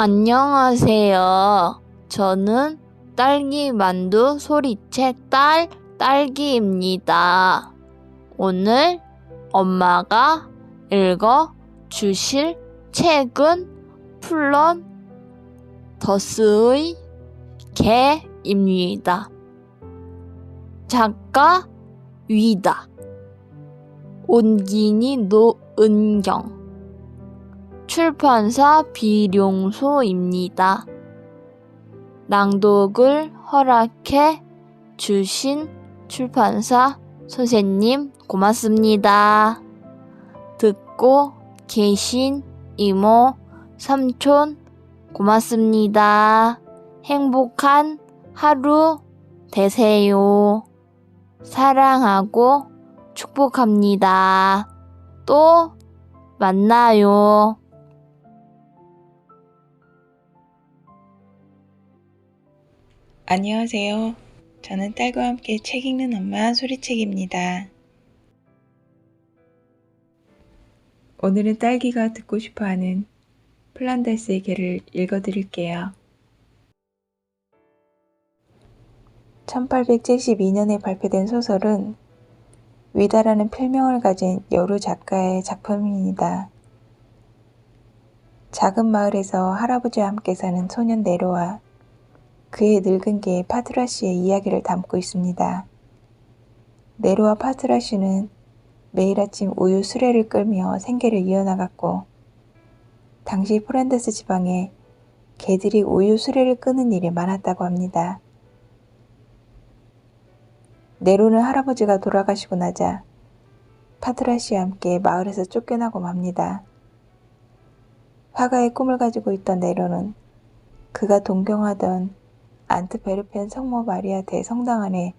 안녕하세요. 저는 딸기 만두 소리책 딸기입니다. 오늘 엄마가 읽어 주실 책은 플런더스의 개입니다. 작가 위다. 온기니 노은경. 출판사 비룡소입니다. 낭독을 허락해 주신 출판사 선생님 고맙습니다. 듣고 계신 이모, 삼촌 고맙습니다. 행복한 하루 되세요. 사랑하고 축복합니다. 또 만나요. 안녕하세요. 저는 딸과 함께 책 읽는 엄마 소리책입니다. 오늘은 딸기가 듣고 싶어하는 플란다스의 개를 읽어드릴게요. 1872년에 발표된 소설은 위다라는 필명을 가진 여루 작가의 작품입니다. 작은 마을에서 할아버지와 함께 사는 소년 네로와 그의 늙은 개 파트라시의 이야기를 담고 있습니다. 네로와 파트라시는 매일 아침 우유 수레를 끌며 생계를 이어나갔고 당시 플란다스 지방에 개들이 우유 수레를 끄는 일이 많았다고 합니다. 네로는 할아버지가 돌아가시고 나자 파트라시와 함께 마을에서 쫓겨나고 맙니다. 화가의 꿈을 가지고 있던 네로는 그가 동경하던 안트베르펜 성모 마리아 대성당 안에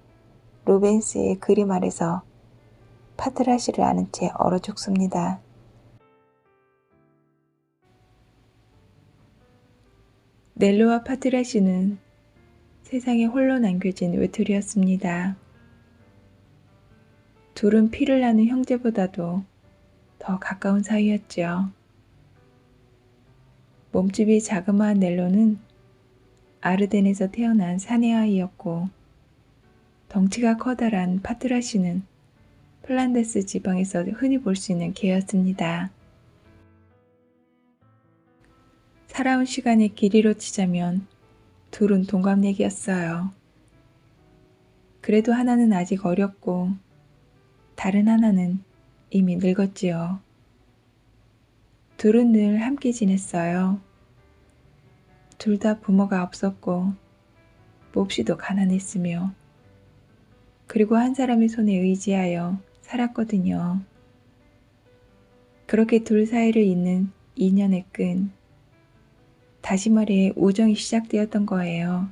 루벤스의 그림 아래서 파트라시를 아는 채 얼어 죽습니다. 넬로와 파트라시는 세상에 홀로 남겨진 외톨이였습니다. 둘은 피를 나눈 형제보다도 더 가까운 사이였죠. 몸집이 자그마한 넬로는 아르덴에서 태어난 사내아이였고 덩치가 커다란 파트라시는 플란다스 지방에서 흔히 볼 수 있는 개였습니다. 살아온 시간의 길이로 치자면 둘은 동갑내기였어요. 그래도 하나는 아직 어렸고 다른 하나는 이미 늙었지요. 둘은 늘 함께 지냈어요. 둘 다 부모가 없었고 몹시도 가난했으며 그리고 한 사람의 손에 의지하여 살았거든요. 그렇게 둘 사이를 잇는 인연의 끈, 다시 말해 우정이 시작되었던 거예요.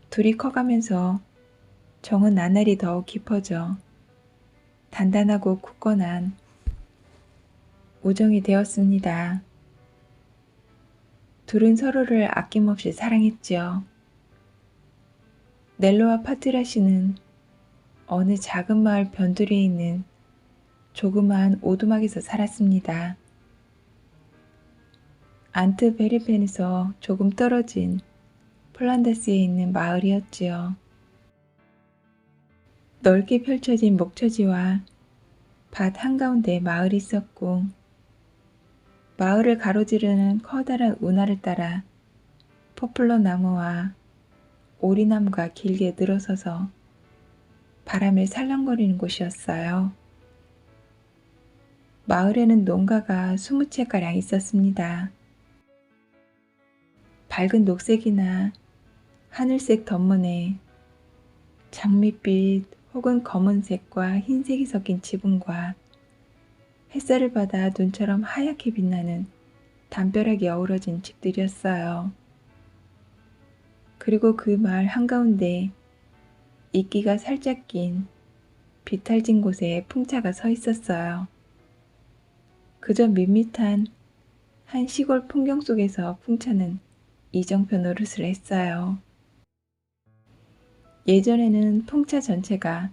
둘이 커가면서 정은 나날이 더욱 깊어져 단단하고 굳건한 우정이 되었습니다. 둘은 서로를 아낌없이 사랑했지요. 넬로와 파트라시는 어느 작은 마을 변두리에 있는 조그마한 오두막에서 살았습니다. 안트베르펜에서 조금 떨어진 플란다스에 있는 마을이었지요. 넓게 펼쳐진 목초지와 밭 한가운데 마을이 있었고 마을을 가로지르는 커다란 운하를 따라 포플러 나무와 오리나무가 길게 늘어서서 바람에 살랑거리는 곳이었어요. 마을에는 농가가 20채가량 있었습니다. 밝은 녹색이나 하늘색 덧문에 장밋빛 혹은 검은색과 흰색이 섞인 지붕과 햇살을 받아 눈처럼 하얗게 빛나는 담벼락이 어우러진 집들이었어요. 그리고 그 마을 한가운데 이끼가 살짝 낀 비탈진 곳에 풍차가 서 있었어요. 그저 밋밋한 한 시골 풍경 속에서 풍차는 이정표 노릇을 했어요. 예전에는 풍차 전체가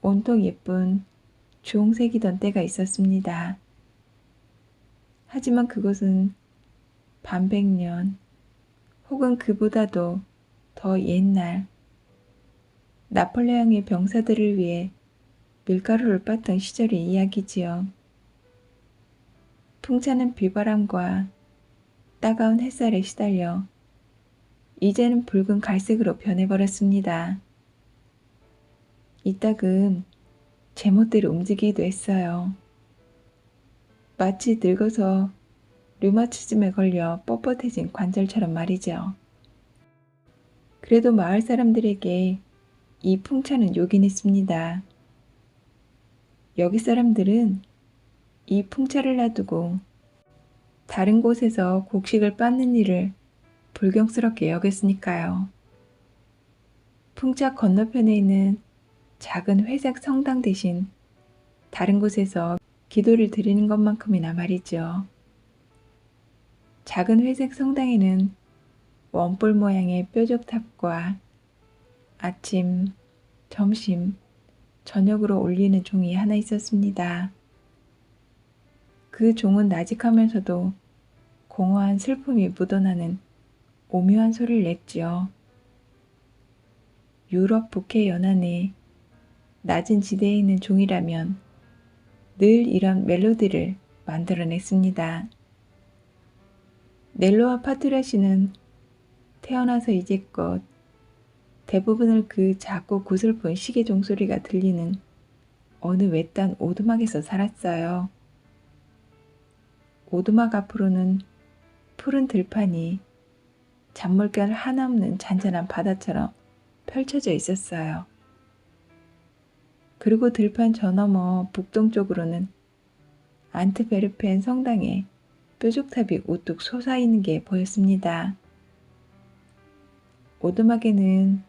온통 예쁜 주홍색이던 때가 있었습니다. 하지만 그것은 반백년 혹은 그보다도 더 옛날 나폴레옹의 병사들을 위해 밀가루를 빻던 시절의 이야기지요. 풍차는 비바람과 따가운 햇살에 시달려 이제는 붉은 갈색으로 변해버렸습니다. 이따금 제멋대로 움직이기도 했어요. 마치 늙어서 류마티즘에 걸려 뻣뻣해진 관절처럼 말이죠. 그래도 마을 사람들에게 이 풍차는 요긴 했습니다. 여기 사람들은 이 풍차를 놔두고 다른 곳에서 곡식을 빻는 일을 불경스럽게 여겼으니까요. 풍차 건너편에 있는 작은 회색 성당 대신 다른 곳에서 기도를 드리는 것만큼이나 말이죠. 작은 회색 성당에는 원볼 모양의 뾰족탑과 아침, 점심, 저녁으로 올리는 종이 하나 있었습니다. 그 종은 나직하면서도 공허한 슬픔이 묻어나는 오묘한 소리를 냈지요. 유럽 북해 연안의 낮은 지대에 있는 종이라면 늘 이런 멜로디를 만들어냈습니다. 넬로와 파트라시는 태어나서 이제껏 대부분을 그 작고 구슬픈 시계 종소리가 들리는 어느 외딴 오두막에서 살았어요. 오두막 앞으로는 푸른 들판이 잔물결 하나 없는 잔잔한 바다처럼 펼쳐져 있었어요. 그리고 들판 저 너머 북동쪽으로는 안트베르펜 성당에 뾰족탑이 우뚝 솟아있는 게 보였습니다. 오두막에는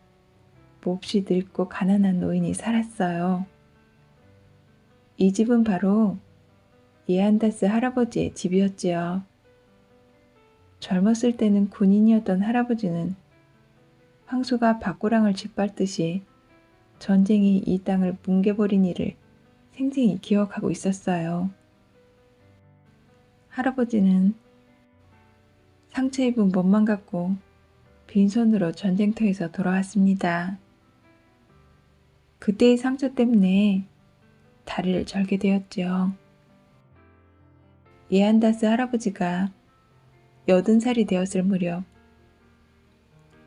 몹시 늙고 가난한 노인이 살았어요. 이 집은 바로 예안다스 할아버지의 집이었지요. 젊었을 때는 군인이었던 할아버지는 황소가 밭고랑을 짓밟듯이 전쟁이 이 땅을 뭉개버린 일을 생생히 기억하고 있었어요. 할아버지는 상처 입은 몸만 갖고 빈손으로 전쟁터에서 돌아왔습니다. 그때의 상처 때문에 다리를 절게 되었죠. 예안다스 할아버지가 80살이 되었을 무렵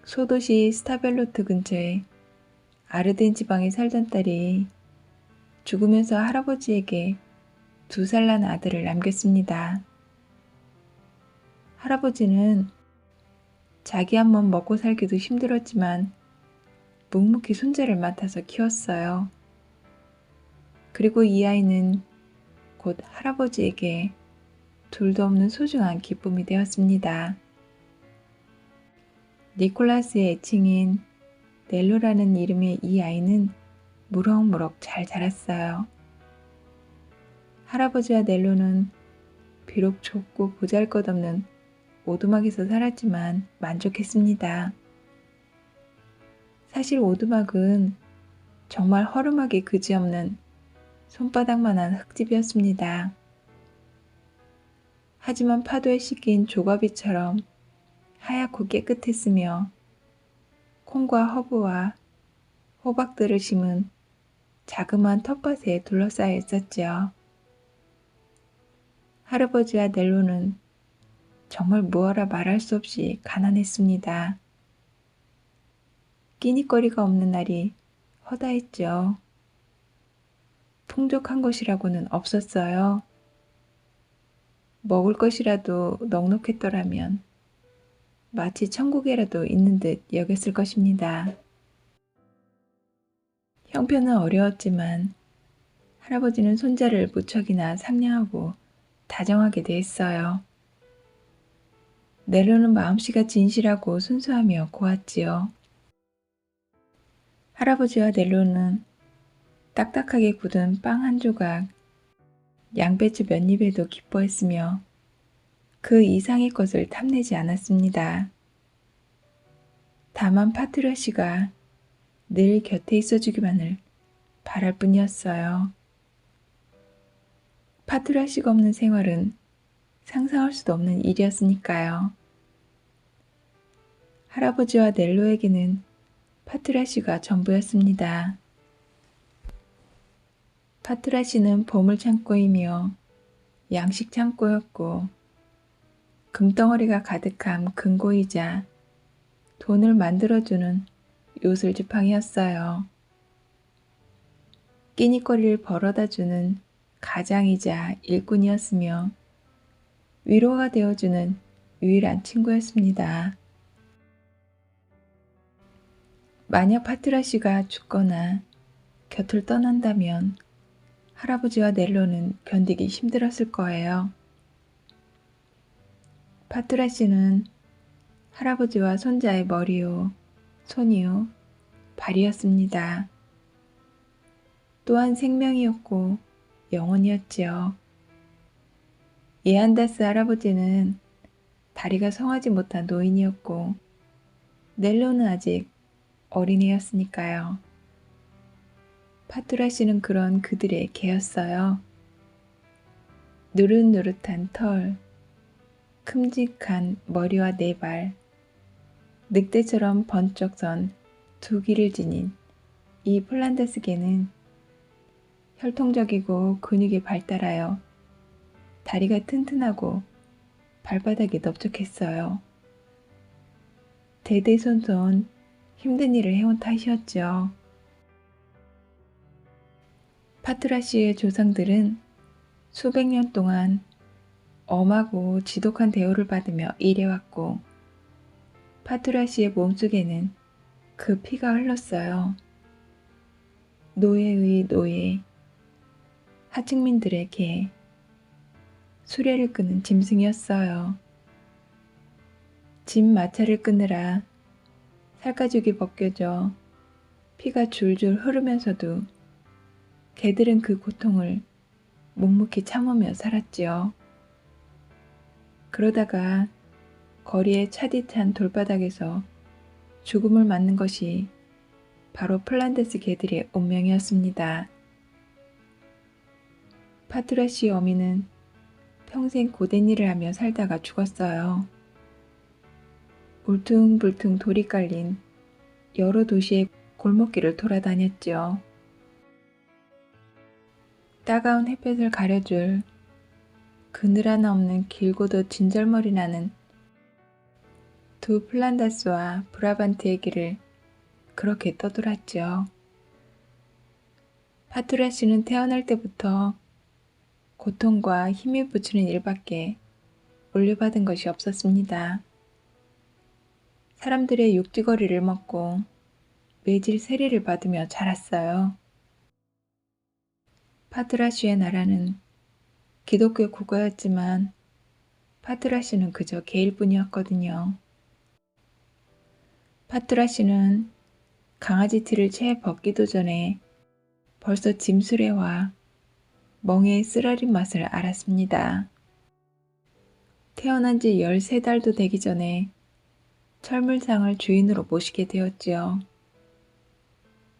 소도시 스타벨로트 근처에 아르덴 지방에 살던 딸이 죽으면서 할아버지에게 2살 난 아들을 남겼습니다. 할아버지는 자기 한 몸 먹고 살기도 힘들었지만 묵묵히 손자를 맡아서 키웠어요. 그리고 이 아이는 곧 할아버지에게 둘도 없는 소중한 기쁨이 되었습니다. 니콜라스의 애칭인 넬로라는 이름의 이 아이는 무럭무럭 잘 자랐어요. 할아버지와 넬로는 비록 좁고 보잘것없는 오두막에서 살았지만 만족했습니다. 사실 오두막은 정말 허름하기 그지없는 손바닥만한 흙집이었습니다. 하지만 파도에 씻긴 조과비처럼 하얗고 깨끗했으며 콩과 허브와 호박들을 심은 자그마한 텃밭에 둘러싸여 있었지요. 할아버지와 넬로는 정말 무어라 말할 수 없이 가난했습니다. 끼니거리가 없는 날이 허다했죠. 풍족한 것이라고는 없었어요. 먹을 것이라도 넉넉했더라면 마치 천국에라도 있는 듯 여겼을 것입니다. 형편은 어려웠지만 할아버지는 손자를 무척이나 상냥하고 다정하게 대했어요. 넬로는 마음씨가 진실하고 순수하며 고왔지요. 할아버지와 넬로는 딱딱하게 굳은 빵 한 조각, 양배추 몇 입에도 기뻐했으며 그 이상의 것을 탐내지 않았습니다. 다만 파트라시가 늘 곁에 있어주기만을 바랄 뿐이었어요. 파트라시가 없는 생활은 상상할 수도 없는 일이었으니까요. 할아버지와 넬로에게는 파트라시가 전부였습니다. 파트라시는 보물창고이며 양식창고였고 금덩어리가 가득한 금고이자 돈을 만들어주는 요술지팡이였어요. 끼니거리를 벌어다주는 가장이자 일꾼이었으며 위로가 되어주는 유일한 친구였습니다. 만약 파트라시가 죽거나 곁을 떠난다면 할아버지와 넬로는 견디기 힘들었을 거예요. 파트라시는 할아버지와 손자의 머리요, 손이요, 발이었습니다. 또한 생명이었고 영혼이었지요. 예안다스 할아버지는 다리가 성하지 못한 노인이었고 넬로는 아직 어린애였으니까요. 파트라시는 그런 그들의 개였어요. 누릇누릇한 털, 큼직한 머리와 네 발, 늑대처럼 번쩍 선 두 귀를 지닌 이 폴란드스 개는 혈통적이고 근육이 발달하여 다리가 튼튼하고 발바닥이 넓적했어요. 대대손손 힘든 일을 해온 탓이었죠. 파트라시의 조상들은 수백 년 동안 엄하고 지독한 대우를 받으며 일해왔고 파트라시의 몸속에는 그 피가 흘렀어요. 노예의 노예, 하층민들의 개, 수레를 끄는 짐승이었어요. 짐 마차를 끄느라 살가죽이 벗겨져 피가 줄줄 흐르면서도 개들은 그 고통을 묵묵히 참으며 살았지요. 그러다가 거리의 차디찬 돌바닥에서 죽음을 맞는 것이 바로 폴란드스 개들의 운명이었습니다. 파트라시 어미는 평생 고된 일을 하며 살다가 죽었어요. 울퉁불퉁 돌이 깔린 여러 도시의 골목길을 돌아다녔죠. 따가운 햇볕을 가려줄 그늘 하나 없는 길고도 진절머리 나는 두 플란다스와 브라반트의 길을 그렇게 떠돌았죠. 파트라시는 태어날 때부터 고통과 힘이 부치는 일밖에 물려받은 것이 없었습니다. 사람들의 육지거리를 먹고 매질 세례를 받으며 자랐어요. 파트라시의 나라는 기독교 국가였지만 파트라시는 그저 개일 뿐이었거든요. 파트라시는 강아지 티를 채 벗기도 전에 벌써 짐수레와 멍에의 쓰라린 맛을 알았습니다. 태어난 지 13달도 되기 전에 철물상을 주인으로 모시게 되었지요.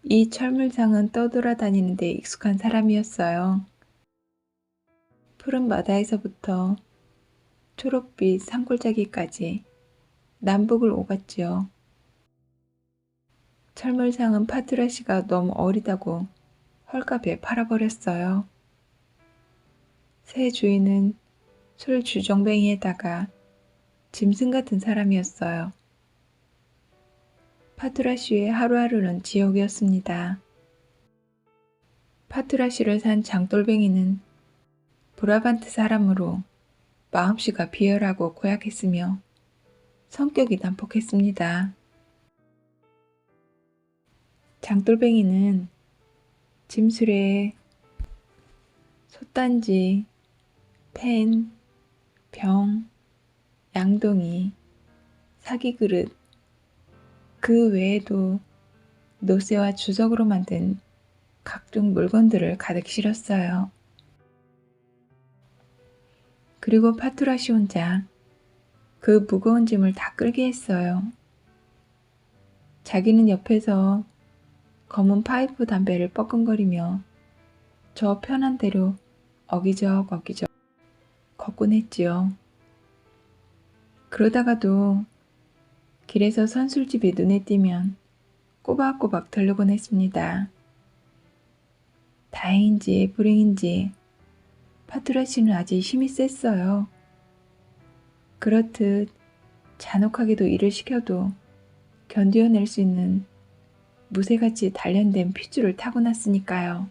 이 철물상은 떠돌아다니는 데 익숙한 사람이었어요. 푸른 바다에서부터 초록빛 산골짜기까지 남북을 오갔지요. 철물상은 파트라시가 너무 어리다고 헐값에 팔아버렸어요. 새 주인은 술 주정뱅이에다가 짐승 같은 사람이었어요. 파트라시의 하루하루는 지옥이었습니다. 파트라시를 산 장돌뱅이는 브라반트 사람으로 마음씨가 비열하고 고약했으며 성격이 난폭했습니다. 장돌뱅이는 짐수레에 솥단지, 펜, 병, 양동이, 사기그릇, 그 외에도 노쇠와 주석으로 만든 각종 물건들을 가득 실었어요. 그리고 파트라시 혼자 그 무거운 짐을 다 끌게 했어요. 자기는 옆에서 검은 파이프 담배를 뻐끔거리며 저 편한 대로 어기적 걷곤 했지요. 그러다가도 길에서 선술집이 눈에 띄면 꼬박꼬박 들르곤 했습니다. 다행인지 불행인지 파투라 씨는 아직 힘이 셌어요. 그렇듯 잔혹하게도 일을 시켜도 견뎌낼 수 있는 무쇠같이 단련된 핏줄을 타고났으니까요.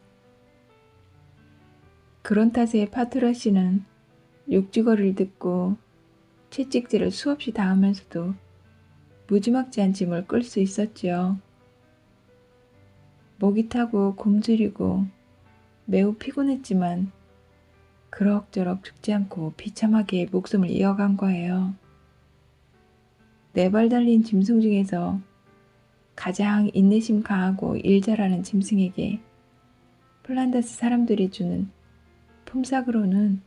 그런 탓에 파투라 씨는 욕지거리를 듣고 채찍질을 수없이 당하면서도 무지막지한 짐을 끌 수 있었지요. 목이 타고 굶주리고 매우 피곤했지만 그럭저럭 죽지 않고 비참하게 목숨을 이어간 거예요. 4발 달린 짐승 중에서 가장 인내심 강하고 일 잘하는 짐승에게 플란다스 사람들이 주는 품삯으로는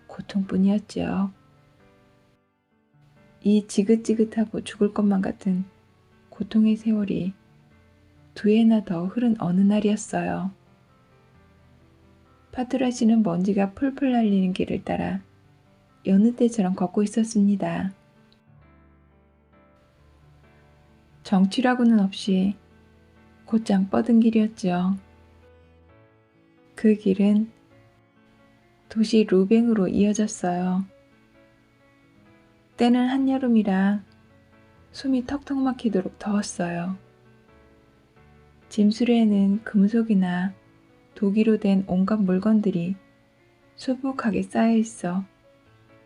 고통뿐이었지요. 이 지긋지긋하고 죽을 것만 같은 고통의 세월이 2해나 더 흐른 어느 날이었어요. 파투라 씨는 먼지가 풀풀 날리는 길을 따라 여느 때처럼 걷고 있었습니다. 정취라고는 없이 곧장 뻗은 길이었죠. 그 길은 도시 루뱅으로 이어졌어요. 때는 한여름이라 숨이 턱턱 막히도록 더웠어요. 짐수레에는 금속이나 도기로 된 온갖 물건들이 수북하게 쌓여 있어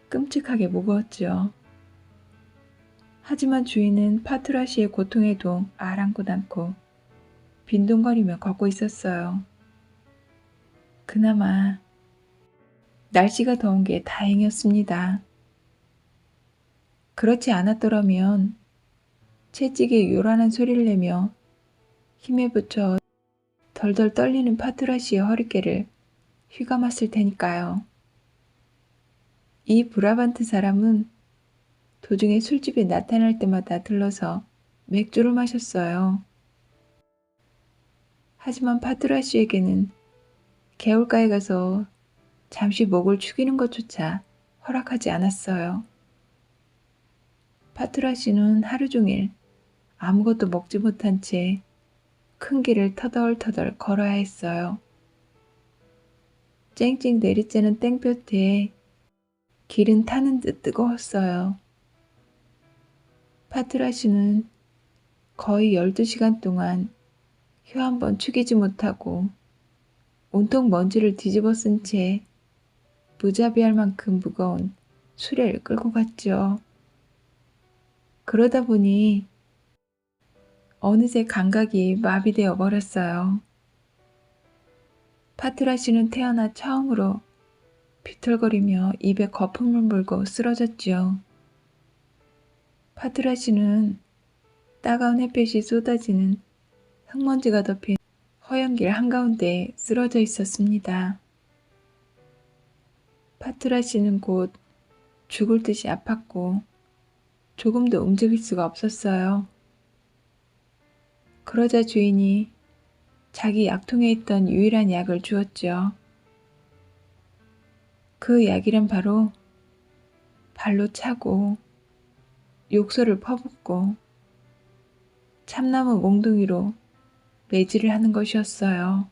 끔찍하게 무거웠지요. 하지만 주인은 파투라 씨의 고통에도 아랑곳 않고 빈둥거리며 걷고 있었어요. 그나마 날씨가 더운 게 다행이었습니다. 그렇지 않았더라면 채찍에 요란한 소리를 내며 힘에 부쳐 덜덜 떨리는 파투라 씨의 허리깨를 휘감았을 테니까요. 이 브라반트 사람은 도중에 술집에 나타날 때마다 들러서 맥주를 마셨어요. 하지만 파투라 씨에게는 개울가에 가서 잠시 목을 축이는 것조차 허락하지 않았어요. 파투라 씨는 하루 종일 아무것도 먹지 못한 채 큰 길을 터덜터덜 걸어야 했어요. 쨍쨍 내리쬐는 땡볕에 길은 타는 듯 뜨거웠어요. 파투라 씨는 거의 12시간 동안 혀 한 번 축이지 못하고 온통 먼지를 뒤집어 쓴 채 무자비할 만큼 무거운 수레를 끌고 갔죠. 그러다 보니 어느새 감각이 마비되어 버렸어요. 파투라 씨는 태어나 처음으로 비틀거리며 입에 거품을 물고 쓰러졌지요. 파투라 씨는 따가운 햇빛이 쏟아지는 흙먼지가 덮인 허연 길 한가운데 쓰러져 있었습니다. 파투라 씨는 곧 죽을 듯이 아팠고 조금도 움직일 수가 없었어요. 그러자 주인이 자기 약통에 있던 유일한 약을 주었죠. 그 약이란 바로 발로 차고 욕설을 퍼붓고 참나무 몽둥이로 매질을 하는 것이었어요.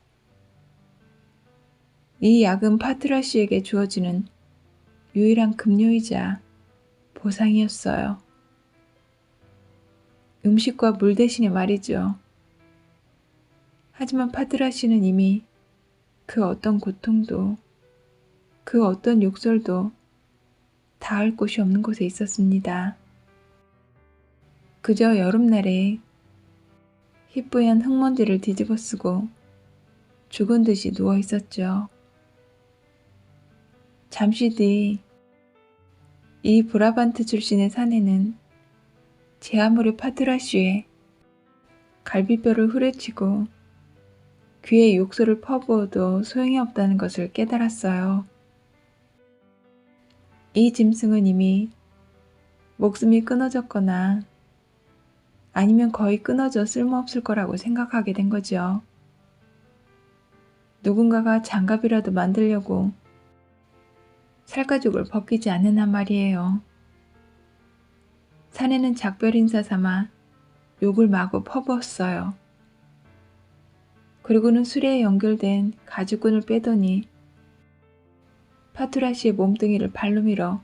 이 약은 파투라 씨에게 주어지는 유일한 급료이자 보상이었어요. 음식과 물 대신에 말이죠. 하지만 파투라 씨는 이미 그 어떤 고통도 그 어떤 욕설도 닿을 곳이 없는 곳에 있었습니다. 그저 여름날에 희뿌연 흙먼지를 뒤집어 쓰고 죽은 듯이 누워 있었죠. 잠시 뒤 이 브라반트 출신의 사내는 제 아무리 파투라 씨의 갈비뼈를 후려치고 귀에 욕설을 퍼부어도 소용이 없다는 것을 깨달았어요. 이 짐승은 이미 목숨이 끊어졌거나 아니면 거의 끊어져 쓸모없을 거라고 생각하게 된 거죠. 누군가가 장갑이라도 만들려고 살가죽을 벗기지 않는 한 말이에요. 사내는 작별 인사 삼아 욕을 마구 퍼부었어요. 그리고는 수레에 연결된 가죽끈을 빼더니 파투라시의 몸뚱이를 발로 밀어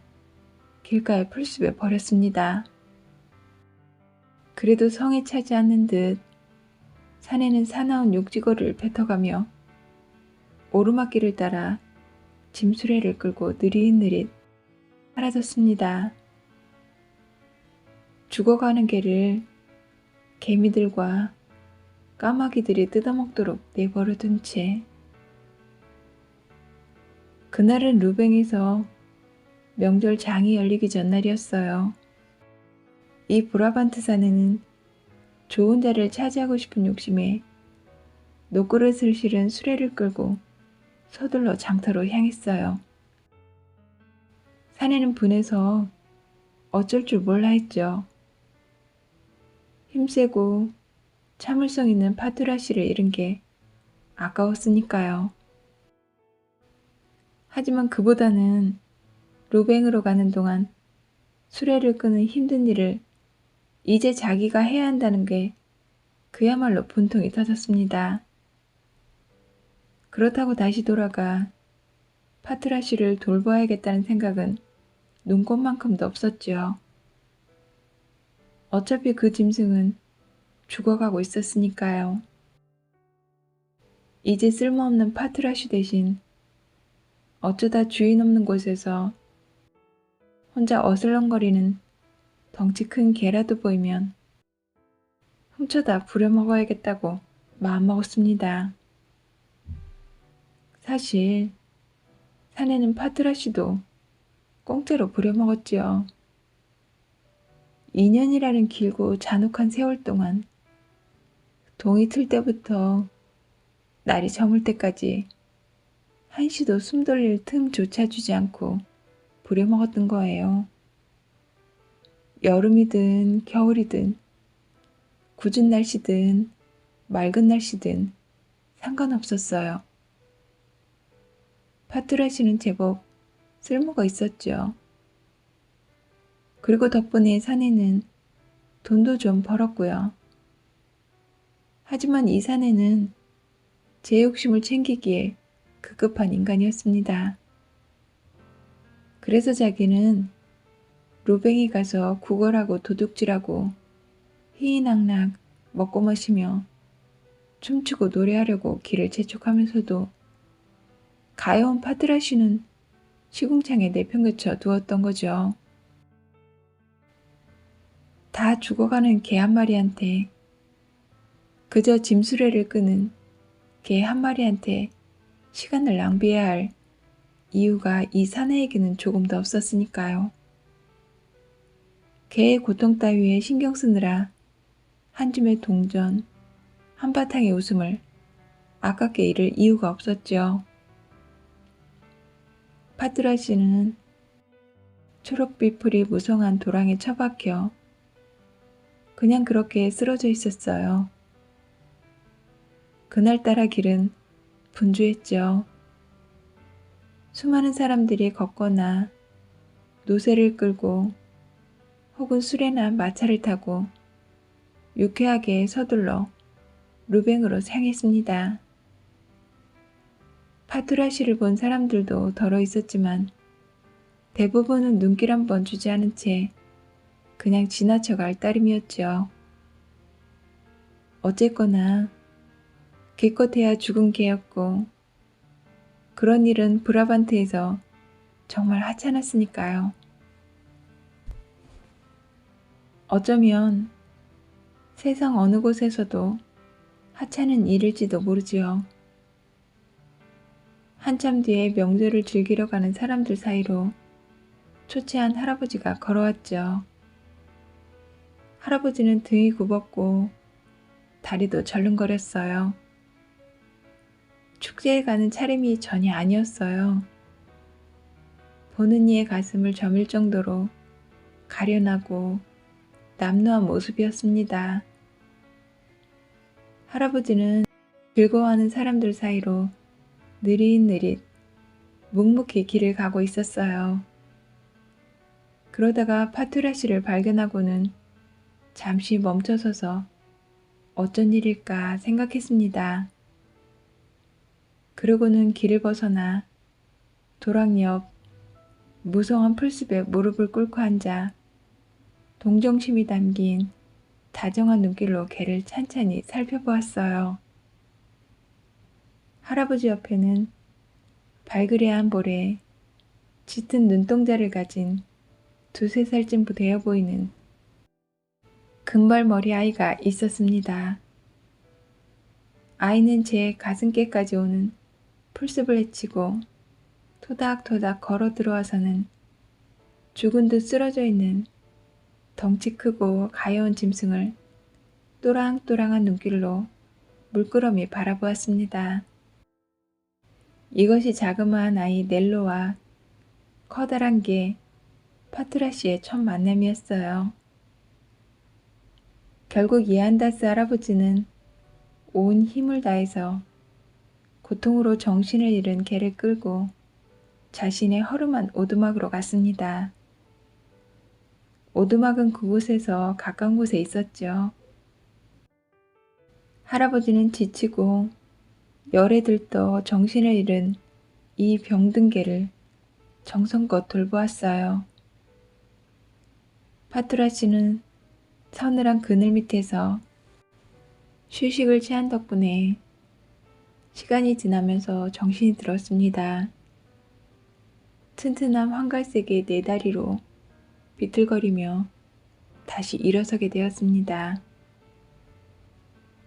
길가의 풀숲에 버렸습니다. 그래도 성에 차지 않는 듯 사내는 사나운 욕지거리를 뱉어가며 오르막길을 따라 짐수레를 끌고 느릿느릿 사라졌습니다. 죽어가는 개를 개미들과 까마귀들이 뜯어먹도록 내버려둔 채 그날은 루뱅에서 명절 장이 열리기 전날이었어요. 이 브라반트 사내는 좋은 자리를 차지하고 싶은 욕심에 노그릇을 실은 수레를 끌고 서둘러 장터로 향했어요. 사내는 분해서 어쩔 줄 몰라 했죠. 힘세고 참을성 있는 파투라시를 잃은 게 아까웠으니까요. 하지만 그보다는 루뱅으로 가는 동안 수레를 끄는 힘든 일을 이제 자기가 해야 한다는 게 그야말로 분통이 터졌습니다. 그렇다고 다시 돌아가 파투라시를 돌봐야겠다는 생각은 눈꼽만큼도 없었죠. 어차피 그 짐승은 죽어가고 있었으니까요. 이제 쓸모없는 파투라시 대신 어쩌다 주인 없는 곳에서 혼자 어슬렁거리는 덩치 큰 개라도 보이면 훔쳐다 부려먹어야겠다고 마음먹었습니다. 사실 사내는 파투라시도 공짜로 부려먹었지요. 2년이라는 길고 잔혹한 세월 동안 동이 틀 때부터 날이 저물 때까지 한시도 숨 돌릴 틈조차 주지 않고 부려먹었던 거예요. 여름이든 겨울이든 궂은 날씨든 맑은 날씨든 상관없었어요. 파투라시는 제법 쓸모가 있었죠. 그리고 덕분에 사내는 돈도 좀 벌었고요. 하지만 이 사내는 제 욕심을 챙기기에 급급한 인간이었습니다. 그래서 자기는 루뱅에 가서 구걸하고 도둑질하고 희희낙낙 먹고 마시며 춤추고 노래하려고 길을 재촉하면서도 가여운 파투라시는 시궁창에 내팽개쳐 두었던 거죠. 다 죽어가는 개 한 마리한테 그저 짐수레를 끄는 개 한 마리한테 시간을 낭비해야 할 이유가 이 사내에게는 조금도 없었으니까요. 개의 고통 따위에 신경 쓰느라 한 줌의 동전, 한바탕의 웃음을 아깝게 잃을 이유가 없었죠. 파투라시는 초록빛 풀이 무성한 도랑에 처박혀 그냥 그렇게 쓰러져 있었어요. 그날따라 길은 분주했죠. 수많은 사람들이 걷거나 노새를 끌고 혹은 수레나 마차를 타고 유쾌하게 서둘러 루뱅으로 향했습니다. 파투라시를 본 사람들도 덜어 있었지만 대부분은 눈길 한번 주지 않은 채 그냥 지나쳐갈 따름이었죠. 어쨌거나 기껏해야 죽은 개였고 그런 일은 브라반트에서 정말 하찮았으니까요. 어쩌면 세상 어느 곳에서도 하찮은 일일지도 모르지요. 한참 뒤에 명절을 즐기러 가는 사람들 사이로 초췌한 할아버지가 걸어왔죠. 할아버지는 등이 굽었고 다리도 절름거렸어요. 축제에 가는 차림이 전혀 아니었어요. 보는 이의 가슴을 저밀 정도로 가련하고 남루한 모습이었습니다. 할아버지는 즐거워하는 사람들 사이로 느릿느릿 묵묵히 길을 가고 있었어요. 그러다가 파투라시를 발견하고는 잠시 멈춰서서 어쩐 일일까 생각했습니다. 그러고는 길을 벗어나 도랑 옆 무성한 풀숲에 무릎을 꿇고 앉아 동정심이 담긴 다정한 눈길로 개를 찬찬히 살펴보았어요. 할아버지 옆에는 발그레한 볼에 짙은 눈동자를 가진 2~3살쯤 되어 보이는 금발머리 아이가 있었습니다. 아이는 제 가슴께까지 오는 풀숲을 헤치고 토닥토닥 걸어 들어와서는 죽은 듯 쓰러져 있는 덩치 크고 가여운 짐승을 또랑또랑한 눈길로 물끄러미 바라보았습니다. 이것이 자그마한 아이 넬로와 커다란 개 파투라시의 첫 만남이었어요. 결국 이안다스 할아버지는 온 힘을 다해서 고통으로 정신을 잃은 개를 끌고 자신의 허름한 오두막으로 갔습니다. 오두막은 그곳에서 가까운 곳에 있었죠. 할아버지는 지치고 열에 들떠 정신을 잃은 이 병든 개를 정성껏 돌보았어요. 파투라시는 서늘한 그늘 밑에서 휴식을 취한 덕분에 시간이 지나면서 정신이 들었습니다. 튼튼한 황갈색의 네 다리로 비틀거리며 다시 일어서게 되었습니다.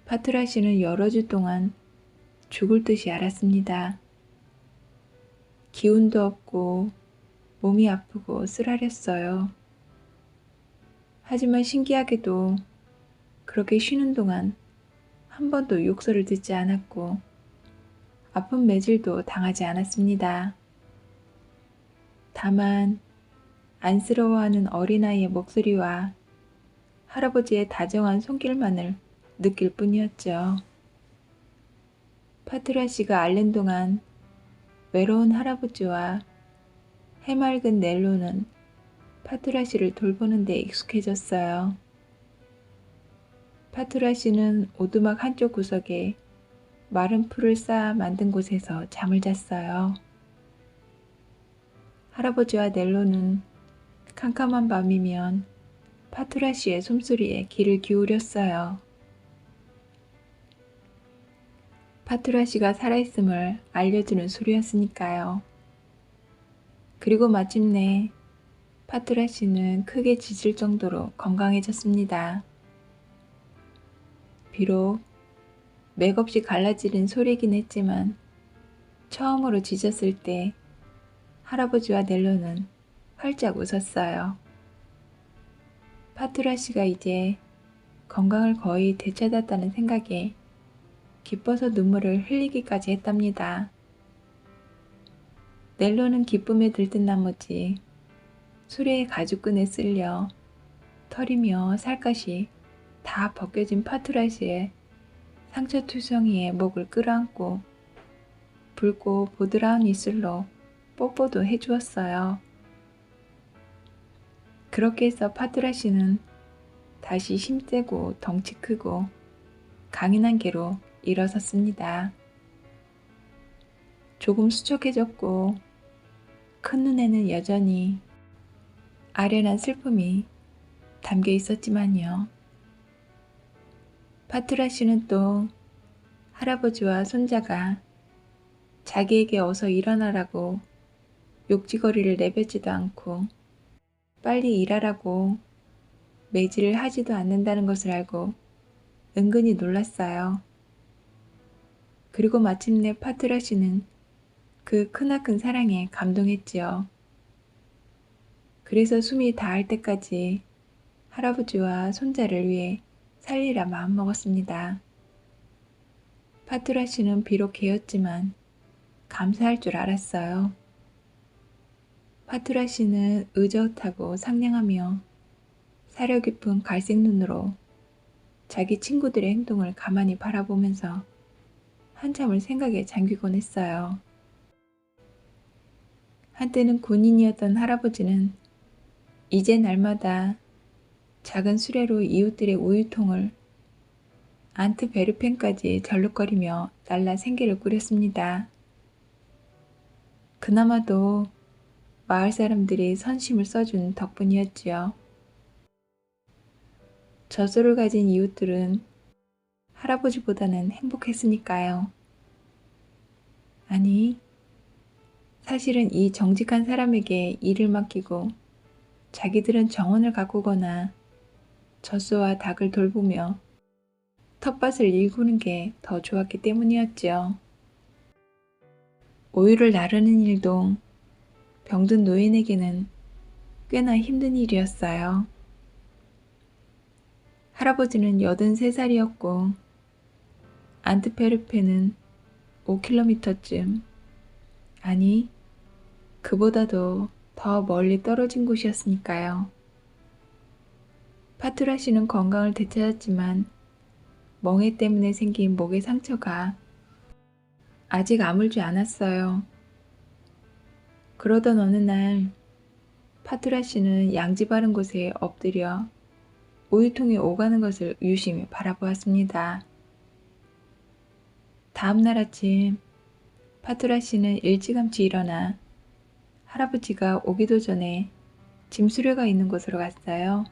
파투라시는 여러 주 동안 죽을 듯이 앓았습니다. 기운도 없고 몸이 아프고 쓰라렸어요. 하지만 신기하게도 그렇게 쉬는 동안 한 번도 욕설을 듣지 않았고 아픈 매질도 당하지 않았습니다. 다만 안쓰러워하는 어린아이의 목소리와 할아버지의 다정한 손길만을 느낄 뿐이었죠. 파투라시가 앓는 동안 외로운 할아버지와 해맑은 넬로는 파투라시를 돌보는 데 익숙해졌어요. 파투라시는 오두막 한쪽 구석에 마른 풀을 쌓아 만든 곳에서 잠을 잤어요. 할아버지와 넬로는 캄캄한 밤이면 파투라시의 숨소리에 귀를 기울였어요. 파투라시가 살아있음을 알려주는 소리였으니까요. 그리고 마침내 파투라시는 크게 짖을 정도로 건강해졌습니다. 비록 맥없이 갈라지는 소리이긴 했지만 처음으로 짖었을 때 할아버지와 넬로는 활짝 웃었어요. 파투라시가 이제 건강을 거의 되찾았다는 생각에 기뻐서 눈물을 흘리기까지 했답니다. 넬로는 기쁨에 들뜬 나머지 수레의 가죽끈에 쓸려 털이며 살갗이 다 벗겨진 파투라시의 상처투성이의 목을 끌어안고 붉고 보드라운 입술로 뽀뽀도 해주었어요. 그렇게 해서 파투라시는 다시 힘세고 덩치 크고 강인한 개로 일어섰습니다. 조금 수척해졌고 큰 눈에는 여전히 아련한 슬픔이 담겨 있었지만요. 파투라시는 또 할아버지와 손자가 자기에게 어서 일어나라고 욕지거리를 내뱉지도 않고 빨리 일하라고 매질을 하지도 않는다는 것을 알고 은근히 놀랐어요. 그리고 마침내 파투라시는 그 크나큰 사랑에 감동했지요. 그래서 숨이 닿을 때까지 할아버지와 손자를 위해 살리라 마음먹었습니다. 파투라시는 비록 개였지만 감사할 줄 알았어요. 파투라시는 의젓하고 상냥하며 사려 깊은 갈색 눈으로 자기 친구들의 행동을 가만히 바라보면서 한참을 생각에 잠기곤 했어요. 한때는 군인이었던 할아버지는 이제 날마다 작은 수레로 이웃들의 우유통을 안트베르펜까지 절룩거리며 날라 생계를 꾸렸습니다. 그나마도 마을 사람들이 선심을 써준 덕분이었지요. 젖소를 가진 이웃들은 할아버지보다는 행복했으니까요. 아니, 사실은 이 정직한 사람에게 일을 맡기고 자기들은 정원을 가꾸거나 젖소와 닭을 돌보며 텃밭을 일구는 게 더 좋았기 때문이었지요. 우유를 나르는 일도 병든 노인에게는 꽤나 힘든 일이었어요. 할아버지는 83살이었고 안트페르페는 5km쯤, 아니 그보다도 더 멀리 떨어진 곳이었으니까요. 파투라 씨는 건강을 되찾았지만 멍해 때문에 생긴 목의 상처가 아직 아물지 않았어요. 그러던 어느 날 파투라 씨는 양지 바른 곳에 엎드려 우유통이 오가는 것을 유심히 바라보았습니다. 다음 날 아침 파투라 씨는 일찌감치 일어나 할아버지가 오기도 전에 짐수레가 있는 곳으로 갔어요.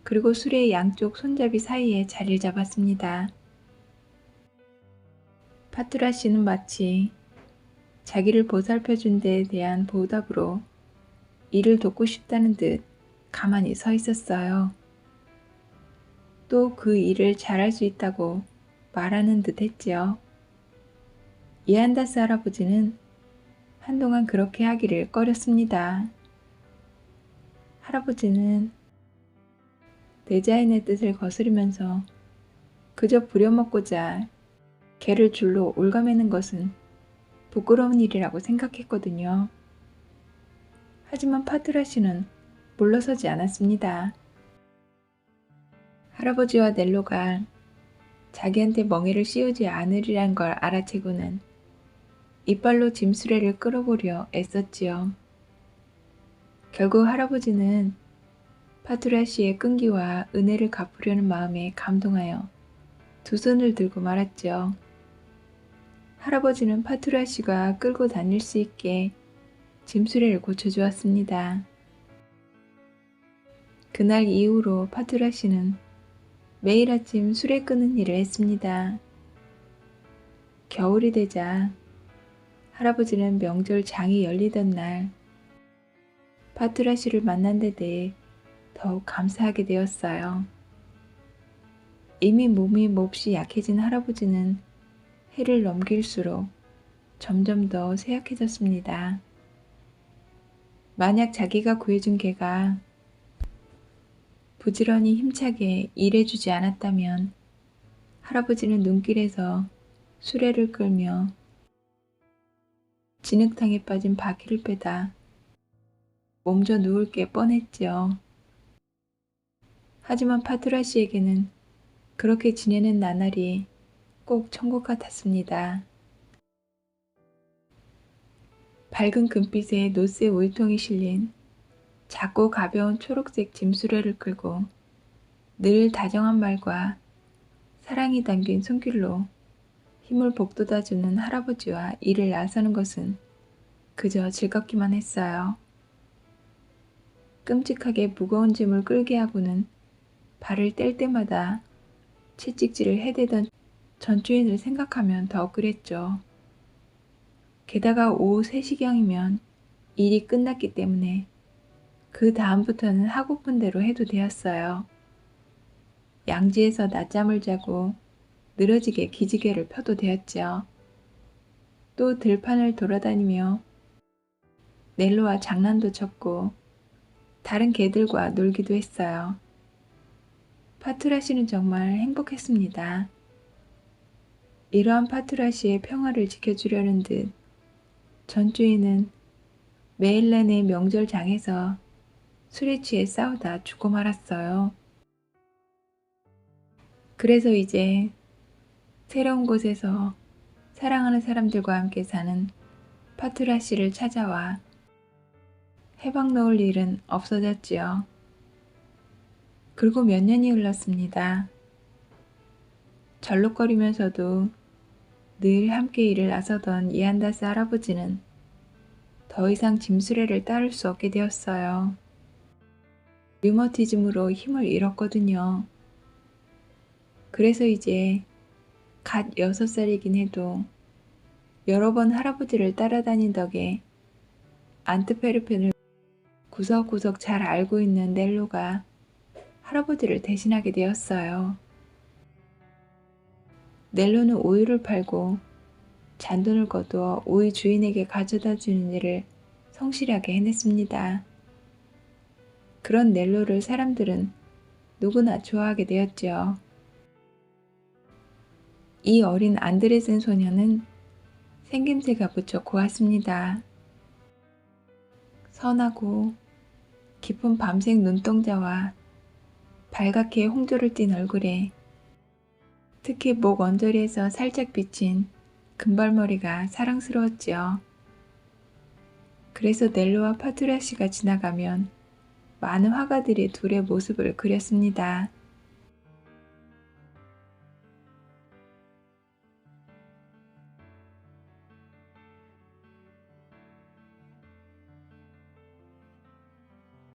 그리고 수레의 양쪽 손잡이 사이에 자리를 잡았습니다. 파투라 씨는 마치 자기를 보살펴준 데에 대한 보답으로 일을 돕고 싶다는 듯 가만히 서 있었어요. 또 그 일을 잘할 수 있다고 말하는 듯 했지요. 이안다스 할아버지는 한동안 그렇게 하기를 꺼렸습니다. 할아버지는 내자인의 뜻을 거스르면서 그저 부려먹고자 개를 줄로 올가매는 것은 부끄러운 일이라고 생각했거든요. 하지만 파투라 씨는 물러서지 않았습니다. 할아버지와 넬로가 자기한테 멍에를 씌우지 않으리란 걸 알아채고는 이빨로 짐수레를 끌어보려 애썼지요. 결국 할아버지는 파투라 씨의 끈기와 은혜를 갚으려는 마음에 감동하여 두 손을 들고 말았지요. 할아버지는 파투라 씨가 끌고 다닐 수 있게 짐수레를 고쳐주었습니다. 그날 이후로 파투라 씨는 매일 아침 수레 끄는 일을 했습니다. 겨울이 되자 할아버지는 명절 장이 열리던 날 파투라 씨를 만난 데 대해 더욱 감사하게 되었어요. 이미 몸이 몹시 약해진 할아버지는 해를 넘길수록 점점 더 쇠약해졌습니다. 만약 자기가 구해준 개가 부지런히 힘차게 일해주지 않았다면 할아버지는 눈길에서 수레를 끌며 진흙탕에 빠진 바퀴를 빼다 몸져 누울 게 뻔했지요. 하지만 파투라 씨에게는 그렇게 지내는 나날이 꼭 천국 같았습니다. 밝은 금빛에 노스의 우유통이 실린 작고 가벼운 초록색 짐수레를 끌고 늘 다정한 말과 사랑이 담긴 손길로 힘을 북돋아주는 할아버지와 일을 나서는 것은 그저 즐겁기만 했어요. 끔찍하게 무거운 짐을 끌게 하고는 발을 뗄 때마다 채찍질을 해대던 전주인을 생각하면 더 그랬죠. 게다가 오후 3시경이면 일이 끝났기 때문에 그 다음부터는 하고픈 대로 해도 되었어요. 양지에서 낮잠을 자고 늘어지게 기지개를 펴도 되었지요. 또 들판을 돌아다니며 넬로와 장난도 쳤고 다른 개들과 놀기도 했어요. 파투라 씨는 정말 행복했습니다. 이러한 파투라 씨의 평화를 지켜주려는 듯 전주인은 매일 내내 명절장에서 술에 취해 싸우다 죽고 말았어요. 그래서 이제 새로운 곳에서 사랑하는 사람들과 함께 사는 파투라 씨를 찾아와 해방 놓을 일은 없어졌지요. 그리고 몇 년이 흘렀습니다. 절룩거리면서도 늘 함께 일을 나서던 이안다스 할아버지는 더 이상 짐수레를 따를 수 없게 되었어요. 류머티즘으로 힘을 잃었거든요. 그래서 이제 갓 6살이긴 해도 여러 번 할아버지를 따라다닌 덕에 안트페르펜을 구석구석 잘 알고 있는 넬로가 할아버지를 대신하게 되었어요. 넬로는 우유를 팔고 잔돈을 거두어 우유 주인에게 가져다 주는 일을 성실하게 해냈습니다. 그런 넬로를 사람들은 누구나 좋아하게 되었죠. 이 어린 안드레센 소녀는 생김새가 무척 고왔습니다. 선하고 깊은 밤색 눈동자와 발갛게 홍조를 띤 얼굴에 특히 목 언저리에서 살짝 비친 금발머리가 사랑스러웠지요. 그래서 넬로와 파투라시가 지나가면 많은 화가들이 둘의 모습을 그렸습니다.